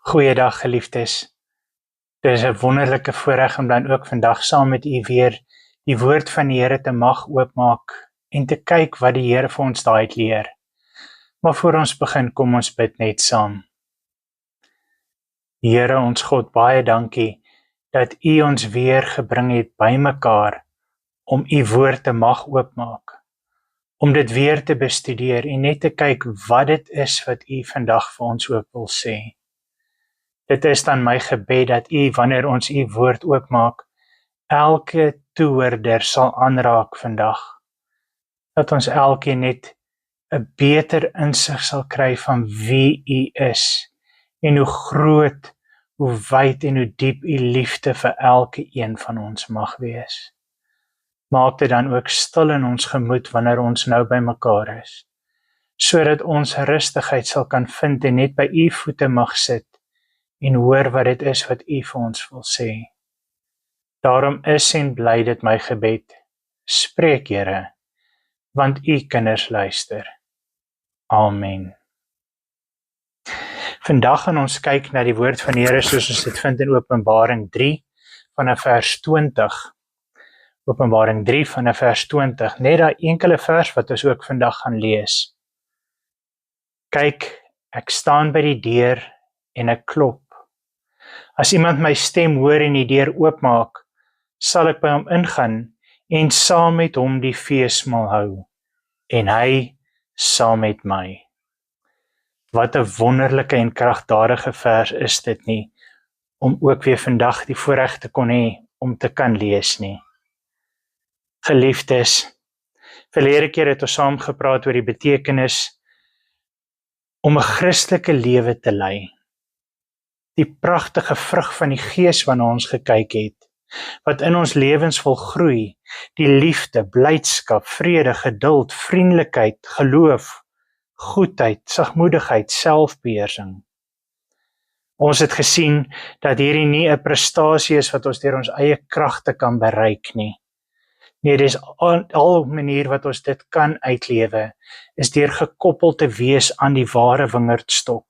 Goeiedag geliefdes. Dit is 'n wonderlike voorreg om dan ook vandag saam met u weer die woord van die Here te mag oopmaak en te kyk wat die Here vir ons daai leer. Maar voor ons begin, kom ons bid net saam. Here ons God, baie dankie dat u ons weer gebring het bymekaar om u woord te mag oopmaak. Om dit weer te bestudeer en net te kyk wat dit is wat u vandag vir ons ook wil sê. Dit is dan my gebed dat u, wanneer ons u woord oopmaak, elke toehoorder sal aanraak vandag. Dat ons elkeen net 'n beter insig sal kry van wie u is en hoe groot, hoe wyd en hoe diep u liefde vir elke een van ons mag wees. Maak dit dan ook stil in ons gemoed wanneer ons nou by mekaar is, sodat ons rustigheid sal kan vind en net by u voete mag sit en hoor wat dit is wat u vir ons wil sê. Daarom is en bly dit my gebed. Spreek, Here, want u kinders luister. Amen. Vandag gaan ons kyk na die woord van die Here soos ons dit vind in Openbaring 3 vanaf vers 20. Openbaring 3 vanaf vers 20, net daai enkele vers wat ons ook vandag gaan lees. Kyk, ek staan by die deur en ek klop. As iemand my stem hoor en die deur oopmaak, sal ek by hom ingaan en saam met hom die feesmaal hou, en hy saam met my. Wat 'n wonderlike en kragtadige vers is dit nie, om ook weer vandag die voorreg te kon hê om te kan lees nie. Geliefdes, verlede keer het ons saam gepraat oor die betekenis om 'n Christelike lewe te lei. Die pragtige vrug van die Gees waarna ons gekyk het, wat in ons lewens wil groei, die liefde, blydskap, vrede, geduld, vriendelikheid, geloof, goedheid, sagmoedigheid, selfbeheersing. Ons het gesien dat hierdie nie 'n prestasie is wat ons deur ons eie kragte kan bereik nie. Nee, dis al manier wat ons dit kan uitlewe, is deur gekoppel te wees aan die ware wingerdstok.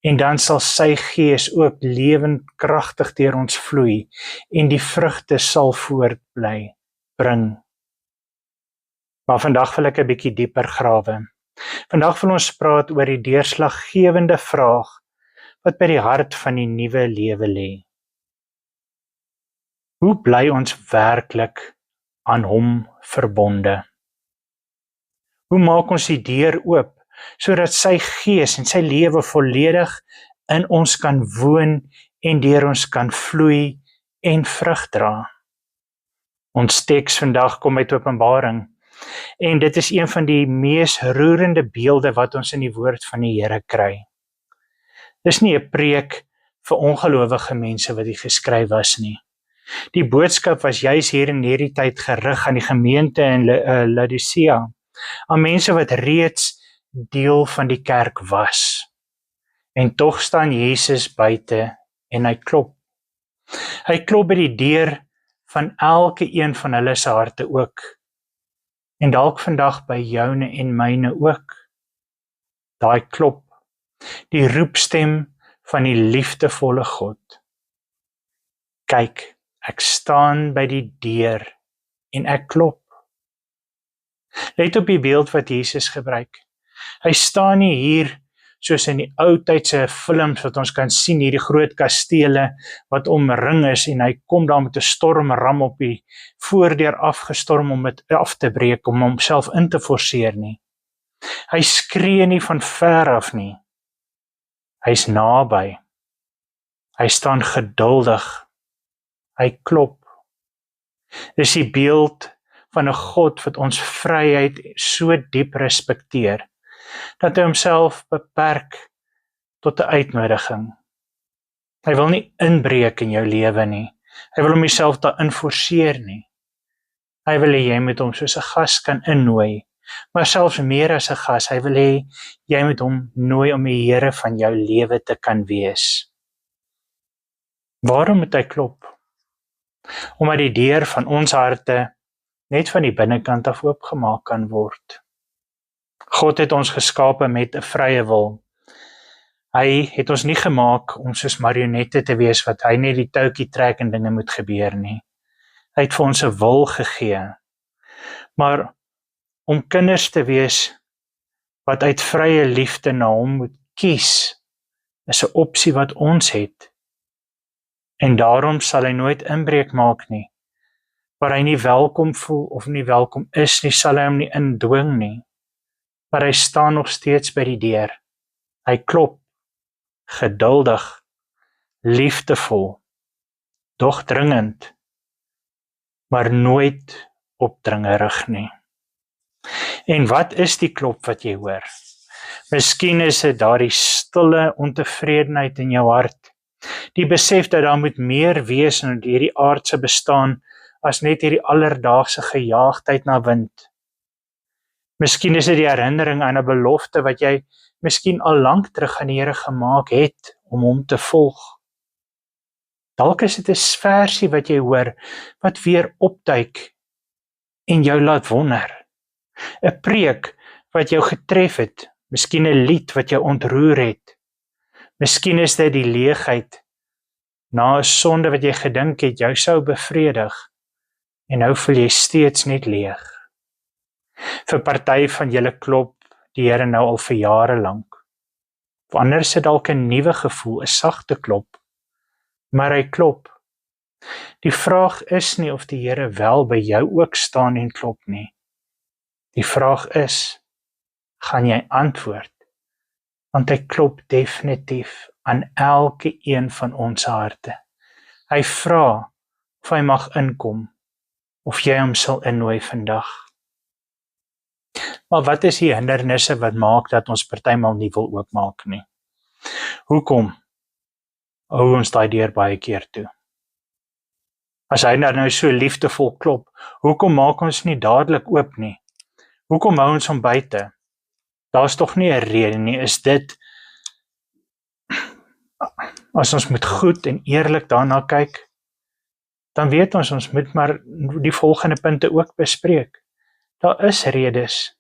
En dan sal sy Gees ook lewend kragtig deur ons vloei en die vrugte sal voortbring. Maar vandag wil ek 'n bietjie dieper grawe. Vandag wil ons praat oor die deurslaggewende vraag wat by die hart van die nuwe lewe lê. Hoe bly ons werklik aan hom verbonde? Hoe maak ons die deur oop sodat sy Gees en sy lewe volledig in ons kan woon en deur ons kan vloei en vrug dra? Ons teks vandag kom uit Openbaring en dit is een van die mees roerende beelde wat ons in die woord van die Here kry. Dis nie 'n preek vir ongelowige mense wat die geskryf was nie. Die boodskap was juis hier in hierdie tyd gerig aan die gemeente in Laodicea, aan mense wat reeds deel van die kerk was. En tog staan Jesus buite en hy klop. Hy klop by die deur van elke een van hulle se harte ook. En dalk vandag by joune en myne ook. Daai klop, die roepstem van die liefdevolle God. Kyk, ek staan by die deur en ek klop. Let op die beeld wat Jesus gebruik. Hy staan nie hier soos in die ou tydse films wat ons kan sien, hierdie groot kastele wat omring is en hy kom daar met 'n stormram op die voordeur afgestorm om dit af te breek, om homself in te forceer nie. Hy skree nie van ver af nie. Hy's naby. Hy staan geduldig. Hy klop. Dis die beeld van 'n God wat ons vryheid so diep respekteer, dat hy homself beperk tot 'n uitnodiging. Hy wil nie inbreek in jou lewe nie. Hy wil homself daarin forceer nie. Hy wil hê jy moet hom soos 'n gas kan innooi, maar selfs meer as 'n gas. Hy wil hê jy moet hom nooi om die Here van jou lewe te kan wees. Waarom moet hy klop? Omdat die deur van ons harte net van die binnekant af oopgemaak kan word. God het ons geskape met 'n vrye wil. Hy het ons nie gemaak om soos marionette te wees wat hy net die toukie trek en dinge moet gebeur nie. Hy het vir ons 'n wil gegee. Maar om kinders te wees wat uit vrye liefde na hom moet kies, is 'n opsie wat ons het. En daarom sal hy nooit inbreuk maak nie. Waar hy nie welkom voel of nie welkom is nie, sal hy hom nie indwing nie. Maar hy staan nog steeds by die deur. Hy klop, geduldig, liefdevol, dog dringend, maar nooit opdringerig nie. En wat is die klop wat jy hoor? Miskien is dit daardie stille ontevredenheid in jou hart. Die besef dat daar moet meer wees in hierdie aardse bestaan as net hierdie alledaagse gejaagdheid na wind. Miskien is dit die herinnering aan 'n belofte wat jy miskien al lank terug aan die Here gemaak het om hom te volg. Dalk is dit 'n versie wat jy hoor wat weer opduik en jou laat wonder. 'n Preek wat jou getref het, miskien 'n lied wat jou ontroer het. Miskien is dit die leegheid na 'n sonde wat jy gedink het jou sou bevredig en nou voel jy steeds net leeg. Vir party van julle klop die Here nou al vir jare lank. Vir ander is dit dalk 'n nuwe gevoel, 'n sagte klop, maar hy klop. Die vraag is nie of die Here wel by jou ook staan en klop nie. Die vraag is, gaan jy antwoord? Want hy klop definitief aan elke een van ons harte. Hy vra of hy mag inkom, of jy hom sal innooi vandag. Maar wat is die hindernisse wat maak dat ons partymal nie wil oopmaak nie? Hoekom hou ons daai deur baie keer toe? As hy nou so liefdevol klop, hoekom maak ons nie dadelik oop nie? Hoekom hou ons hom buite? Daar's tog nie 'n rede nie, is dit as ons moet goed en eerlik daarna kyk, dan weet ons moet maar die volgende punte ook bespreek. Daar is redes.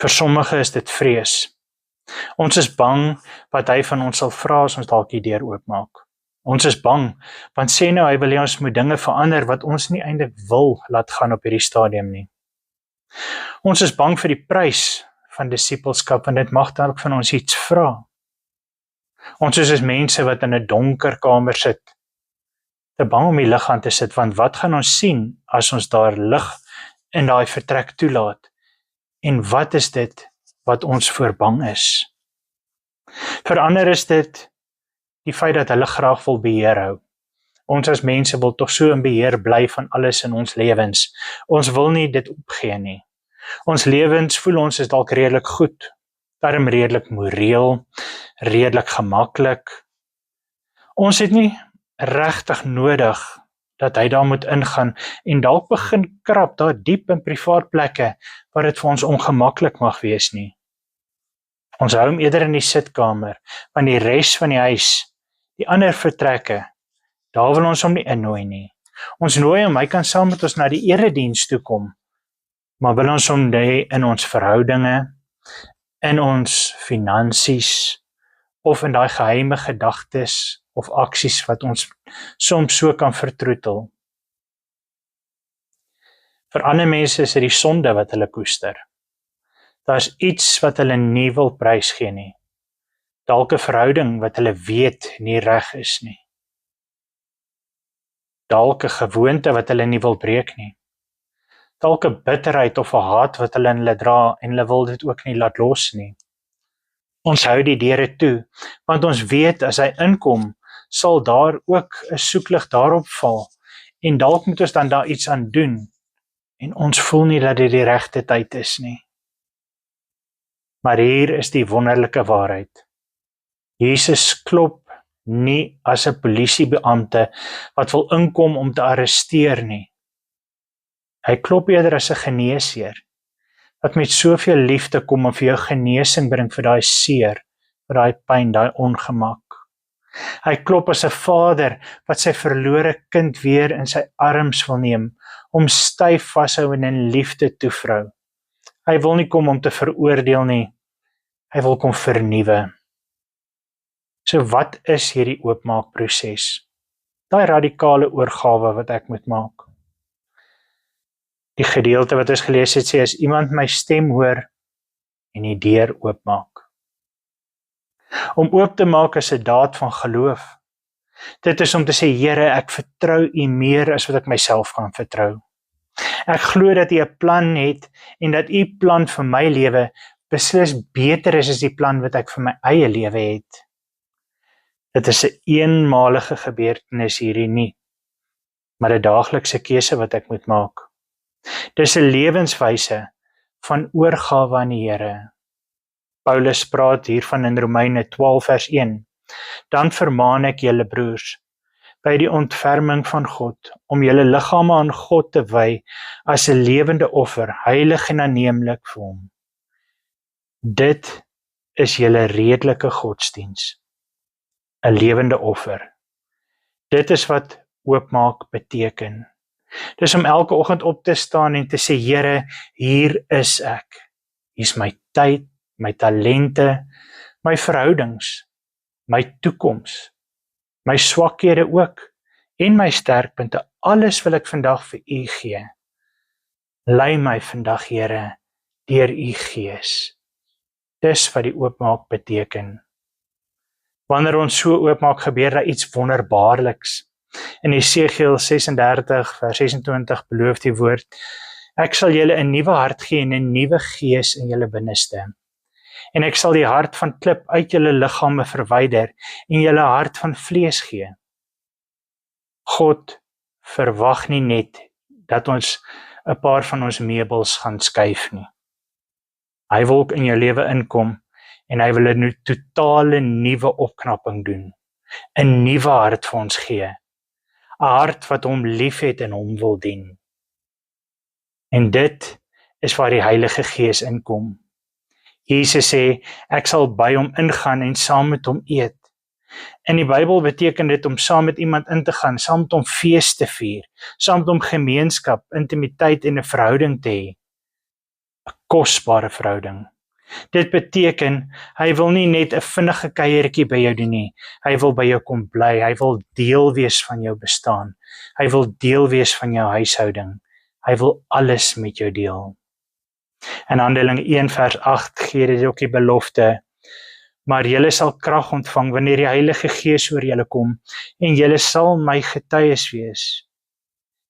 Vir sommige is dit vrees. Ons is bang wat hy van ons sal vra as ons dalk die deur oopmaak. Ons is bang, want sê nou hy wil hê ons moet dinge verander wat ons nie eintlik wil laat gaan op hierdie stadium nie. Ons is bang vir die prys van disippelskap, want dit mag dalk van ons iets vra. Ons is mense wat in 'n donker kamer sit, te bang om die lig aan te sit, want wat gaan ons sien as ons daar lig in daai vertrek toelaat? En wat is dit wat ons voor bang is? Vir ander is dit die feit dat hulle graag wil beheer hou. Ons as mense wil tog so in beheer bly van alles in ons lewens. Ons wil nie dit opgee nie. Ons lewens voel ons is dalk redelik goed, daarom redelik moreel, redelik gemaklik. Ons het nie regtig nodig dat hy daar moet ingaan en dalk begin krap daar diep in privaat plekke waar dit vir ons ongemaklik mag wees nie. Ons hou hom eerder in die sitkamer, want die res van die huis, die ander vertrekke, daar wil ons hom nie innooi nie. Ons nooi hom, hy kan saam met ons na die erediens toe kom, maar wil ons hom hê in ons verhoudinge, in ons finansies, of in daai geheime gedagtes of aksies wat ons soms so kan vertroetel. Vir ander mense is dit die sonde wat hulle koester. Daar's iets wat hulle nie wil prysgee nie. Dalk 'n verhouding wat hulle weet nie reg is nie. Dalk 'n gewoonte wat hulle nie wil breek nie. Dalk 'n bitterheid of 'n haat wat hulle in hulle dra en hulle wil dit ook nie laat los nie. Ons hou die deure toe, want ons weet as hy inkom, sal daar ook 'n soeklig daarop val en dalk moet ons dan daar iets aan doen en ons voel nie dat dit die regte tyd is nie. Maar hier is die wonderlike waarheid. Jesus klop nie as 'n polisiebeampte wat wil inkom om te arresteer nie. Hy klop eerder as 'n geneesheer wat met soveel liefde kom om vir jou genesing bring vir daai seer, vir daai pyn, daai ongemak. Hy klop as 'n vader wat sy verlore kind weer in sy arms wil neem, om styf vashou en in liefde toevrou. Hy wil nie kom om te veroordeel nie. Hy wil kom vernuwe. So wat is hierdie oopmaakproses? Daai radikale oorgawe wat ek moet maak. Die gedeelte wat ons gelees het sê, as iemand my stem hoor en die deur oopmaak. Om oop te maak is 'n daad van geloof. Dit is om te sê, Here, ek vertrou U meer as wat ek myself kan vertrou. Ek glo dat U 'n plan het en dat U plan vir my lewe beslis beter is as die plan wat ek vir my eie lewe het. Dit is 'n eenmalige gebeurtenis hierdie nie, maar 'n daaglikse keuse wat ek moet maak. Dis 'n lewenswyse van oorgawe aan die Here. Paulus praat hiervan in Romeine 12 vers 1. Dan vermaan ek julle broers, by die ontferming van God, om julle liggame aan God te wy as 'n lewende offer, heilig en aanneemlik vir hom. Dit is julle redelike godsdiens, 'n lewende offer. Dit is wat oopmaak beteken. Dis om elke oggend op te staan en te sê, Here, hier is ek. Hier's my tyd, my talente, my verhoudings, my toekoms, my swakhede ook, en my sterkpunte. Alles wil ek vandag vir U gee. Lei my vandag, Here, deur U Gees. Dis wat die oopmaak beteken. Wanneer ons so oopmaak, gebeur daar iets wonderbaarliks. In Esegiel 36 vers 26 beloof die woord, ek sal julle 'n nuwe hart gee en 'n nuwe gees in julle binneste. En ek sal die hart van klip uit julle liggame verwyder en julle hart van vlees gee. God verwag nie net dat ons 'n paar van ons meubels gaan skuif nie. Hy wil in jou lewe inkom en hy wil 'n totale nuwe opknapping doen. 'n Nuwe hart vir ons gee. 'n Hart wat hom liefhet en hom wil dien. En dit is waar die Heilige Gees inkom. Jesus sê, ek sal by hom ingaan en saam met hom eet. In die Bybel beteken dit om saam met iemand in te gaan, saam met hom fees te vier, saam met hom gemeenskap, intimiteit en 'n verhouding te hê. 'n Kosbare verhouding. Dit beteken, hy wil nie net 'n vinnige kuiertjie by jou doen nie. Hy wil by jou kom bly. Hy wil deel wees van jou bestaan. Hy wil deel wees van jou huishouding. Hy wil alles met jou deel. In Handelinge 1 vers 8 gee dit ook die belofte, maar julle sal krag ontvang wanneer die Heilige Gees oor julle kom en julle sal my getuies wees.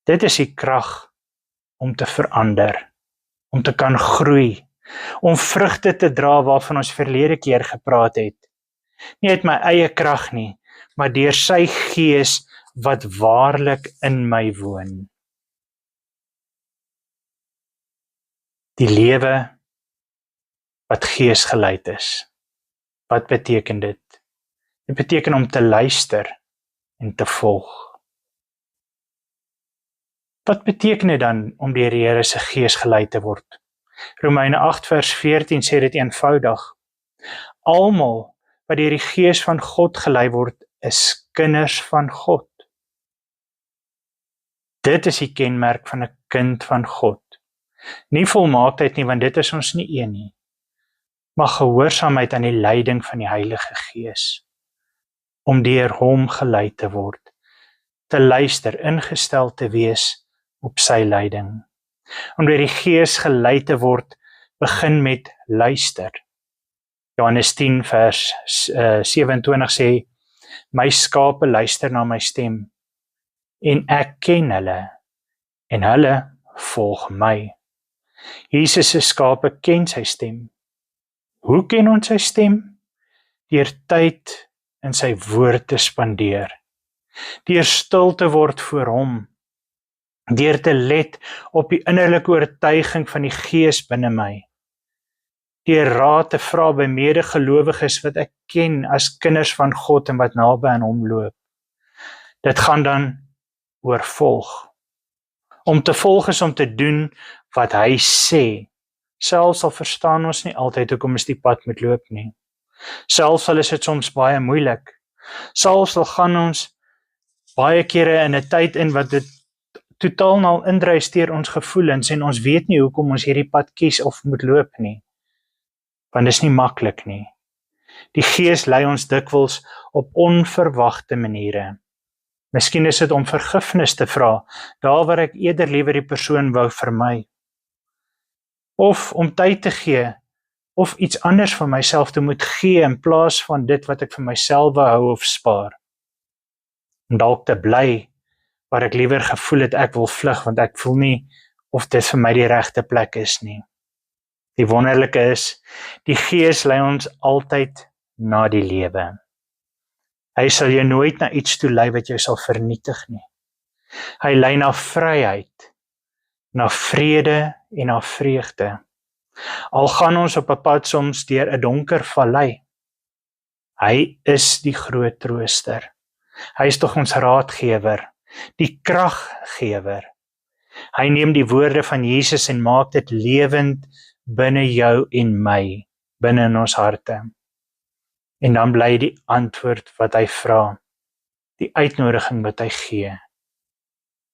Dit is die krag om te verander, om te kan groei, om vrugte te dra waarvan ons verlede keer gepraat het. Nie uit my eie krag nie, maar deur sy Gees wat waarlik in my woon. Die lewe wat geesgeleid is. Wat beteken dit? Dit beteken om te luister en te volg. Wat beteken dit dan om deur die Here se Gees gelei te word? Romeine 8 vers 14 sê dit eenvoudig. Almal wat deur die Gees van God gelei word, is kinders van God. Dit is die kenmerk van 'n kind van God. Nie volmaaktheid nie, want dit is ons nie een nie. Maar gehoorsaamheid aan die leiding van die Heilige Gees. Om deur hom gelei te word. Te luister, ingestel te wees op sy leiding. Om deur die Gees gelei te word, begin met luister. Johannes 10 vers 27 sê, my skape luister na my stem, en ek ken hulle, en hulle volg my. Jesus se skape ken sy stem. Hoe ken ons sy stem? Deur tyd in sy woord te spandeer. Deur stil te word voor hom. Deur te let op die innerlike oortuiging van die Gees binne my. Deur raad te vra by medegelowiges wat ek ken as kinders van God en wat naby aan hom loop. Dit gaan dan oor volg. Om te volg is om te doen wat hy sê. Selfs al verstaan ons nie altyd hoekom ons die pad moet loop nie. Selfs al is dit soms baie moeilik. Selfs al gaan ons baie kere in 'n tyd in wat dit totaal indrys deur ons gevoelens en ons weet nie hoekom ons hierdie pad kies of moet loop nie. want dit is nie maklik nie. Die Gees lei ons dikwels op onverwagte maniere. Miskien is dit om vergifnis te vra, daar waar ek eerder liewer die persoon wou vermy. Of om tyd te gee, of iets anders van myself te moet gee in plaas van dit wat ek vir myself wou hou of spaar. Om dalk te bly, waar ek liewer gevoel het ek wil vlug, want ek voel nie of dit vir my die regte plek is nie. Die wonderlike is, die Gees lei ons altyd na die lewe. Hy sal jou nooit na iets toe lei wat jou sal vernietig nie. Hy lei na vryheid, na vrede en na vreugde. Al gaan ons op 'n pad soms deur 'n donker vallei, hy is die groot trooster. Hy is tog ons raadgewer, die kraggewer. Hy neem die woorde van Jesus en maak dit lewend binne jou en my, binne in ons harte. En dan bly die antwoord wat hy vra, die uitnodiging wat hy gee,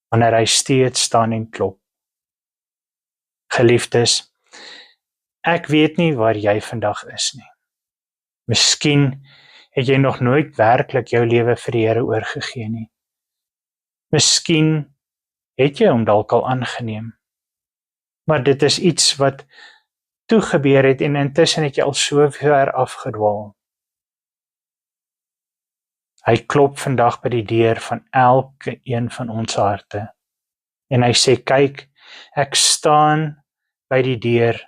wanneer hy steeds staan en klop. Geliefdes, ek weet nie waar jy vandag is nie. Miskien het jy nog nooit werklik jou lewe vir die Here oorgegee nie. Miskien het jy hom dalk al aangeneem, maar dit is iets wat toegebeur het en intussen het jy al so ver afgedwaal. Hy klop vandag by die deur van elke een van ons harte. En hy sê, kyk, ek staan by die deur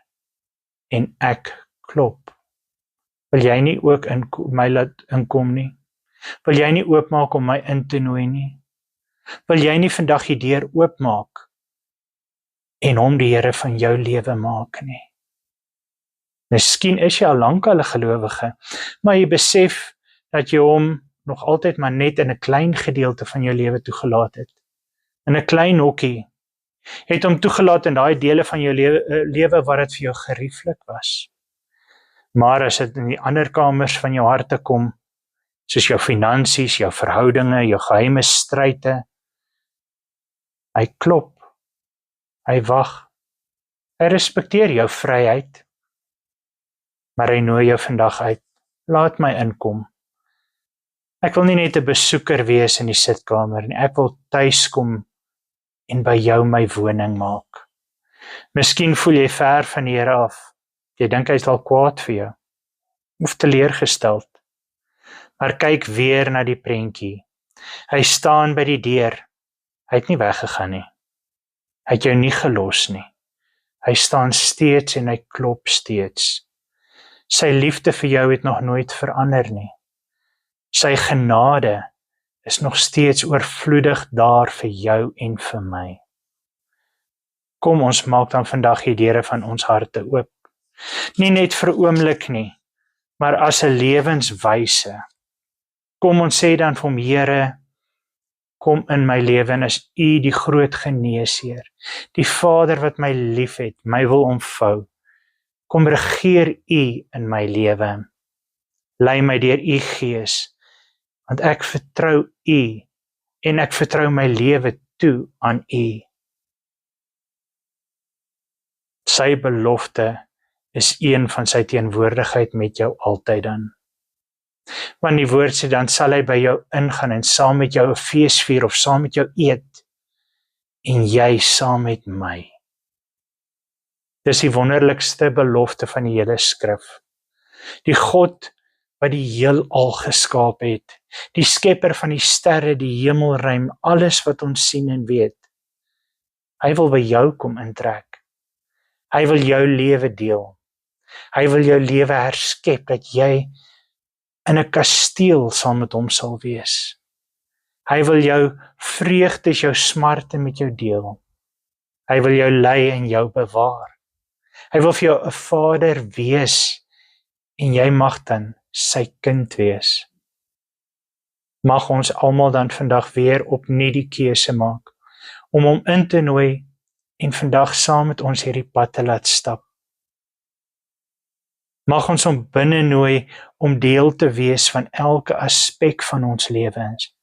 en ek klop. Wil jy nie ook my laat inkom nie? Wil jy nie oopmaak om my in te nooi nie? Wil jy nie vandag die deur oopmaak en hom die Here van jou lewe maak nie? Miskien is jy al lank al 'n gelowige, maar jy besef dat jy hom nog altyd maar net in 'n klein gedeelte van jou lewe toegelaat het. In 'n klein hokkie. Het hom toegelaat in daai dele van jou lewe waar dit vir jou gerieflik was. Maar as dit in die ander kamers van jou harte kom, soos jou finansies, jou verhoudinge, jou geheime stryde, hy klop, hy wag, hy respekteer jou vryheid, maar hy nooi jou vandag uit, laat my inkom. Ek wil nie net 'n besoeker wees in die sitkamer nie, ek wil tuis kom en by jou my woning maak. Miskien voel jy ver van die Here af, jy dink hy is al kwaad vir jou, of teleurgesteld, maar kyk weer na die prentjie, hy staan by die deur, hy het nie weggegaan nie, hy het jou nie gelos nie, hy staan steeds en hy klop steeds, sy liefde vir jou het nog nooit verander nie, sy genade is nog steeds oorvloedig daar vir jou en vir my. Kom ons maak dan vandag die deure van ons harte oop. Nie net vir 'n oomblik nie, maar as 'n lewenswyse. Kom ons sê dan vir hom, Here, kom in my lewe en as U die groot geneesheer, die Vader wat my liefhet, my wil omvou. Kom regeer U in my lewe. Lei my deur U Gees, want ek vertrou U en ek vertrou my lewe toe aan U. Sy belofte is een van sy teenwoordigheid met jou altyd dan. Want die woord sê, dan sal hy by jou ingaan en saam met jou 'n fees vier of saam met jou eet en jy saam met my. Dis die wonderlikste belofte van die hele skrif. Die God wat die heelal geskaap het, die skepper van die sterre, die hemelruim, alles wat ons sien en weet. Hy wil by jou kom intrek. Hy wil jou lewe deel. Hy wil jou lewe herskep, dat jy in 'n kasteel saam met hom sal wees. Hy wil jou vreugdes, jou smarte met jou deel. Hy wil jou lei en jou bewaar. Hy wil vir jou 'n vader wees en jy mag dan sy kind wees. Mag ons almal dan vandag weer opnuut die keuse maak om hom in te nooi en vandag saam met ons hierdie pad te laat stap. Mag ons hom binne nooi om deel te wees van elke aspek van ons lewens.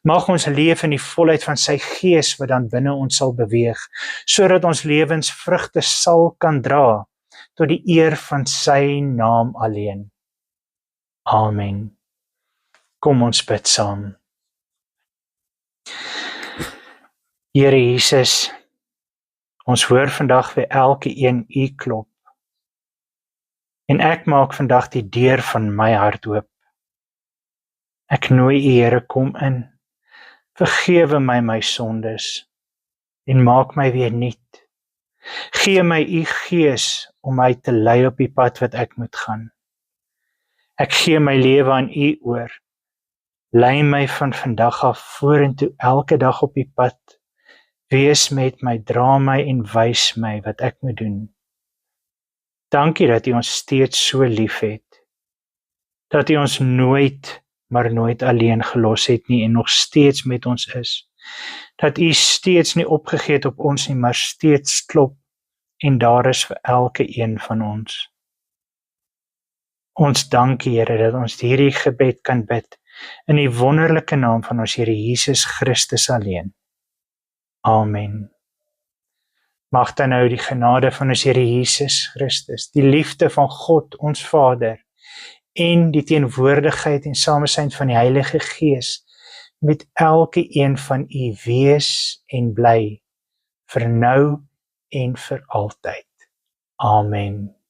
Mag ons leef in die volheid van sy Gees wat dan binne ons sal beweeg, sodat ons lewensvrugte sal kan dra, tot die eer van sy naam alleen. Amen. Kom ons bid saam. Here Jesus, ons hoor vandag vir elke een u klop. En ek maak vandag die deur van my hart oop. Ek nooi u Here, kom in. Vergewe my sondes en maak my weer nuut. Gee my u Gees om my te lei op die pad wat ek moet gaan. Ek gee my lewe aan u oor. Lei my van vandag af vorentoe elke dag op die pad. Wees met my, dra my en wys my wat ek moet doen. Dankie dat u ons steeds so lief het. Dat u ons nooit, maar nooit alleen gelos het nie en nog steeds met ons is. Dat u steeds nie opgegee het op ons nie, maar steeds klop en daar is vir elke een van ons. Ons dank u, Here, dat ons hierdie gebed kan bid in die wonderlike naam van ons Here Jesus Christus alleen. Amen. Mag dan nou die genade van ons Here Jesus Christus, die liefde van God, ons Vader, en die teenwoordigheid en samesyn van die Heilige Gees met elke een van u wees en bly, vir nou en vir altyd. Amen.